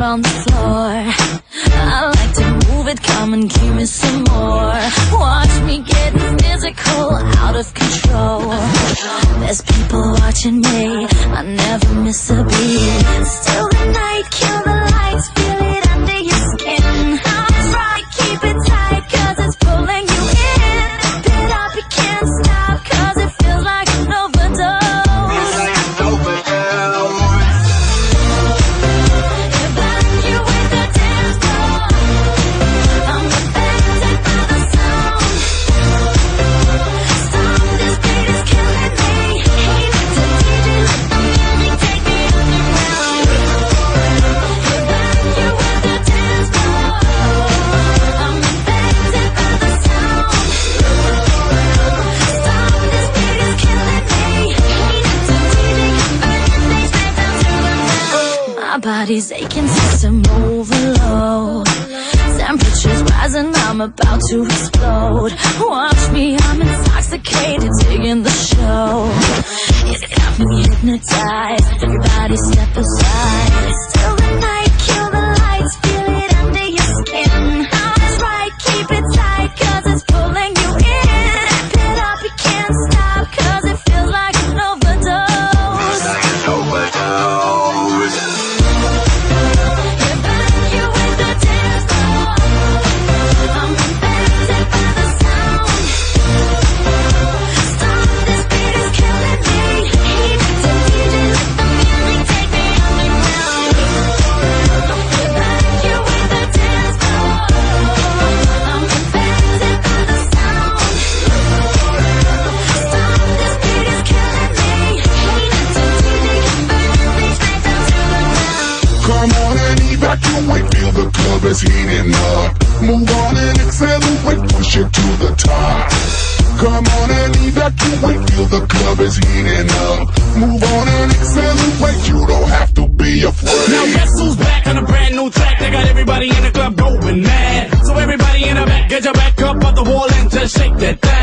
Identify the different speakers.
Speaker 1: on the floor. I like to move it, come and give me some more. Watch me getting physical, out of control. There's people watching me, I never miss a beat. Still the night, kill the lights, feel it under your skin. Try, keep it tight, cause it's pulling you in. Lift it up, you can't stop, cause it feels like an overdose. Body's aching, system overload. Temperatures rising, I'm about to explode. Watch me, I'm intoxicated, digging the show. It's got me hypnotized, everybody step aside. Still the night, kill the lights, feel it under your skin. Try, keep it tight, cause it's pulling you in. Wrap it up, you can't stop, cause it feels like an overdose. It's like an overdose.
Speaker 2: Evacuate, feel the club is heating up. Move on and accelerate, push it to the top. Come on and evacuate, feel the club is heating up. Move on and accelerate, you don't have to be afraid.
Speaker 3: Now guess who's back on a brand new track? They got everybody in the club going mad. So everybody in the back, get your back up off the wall and just shake that thing.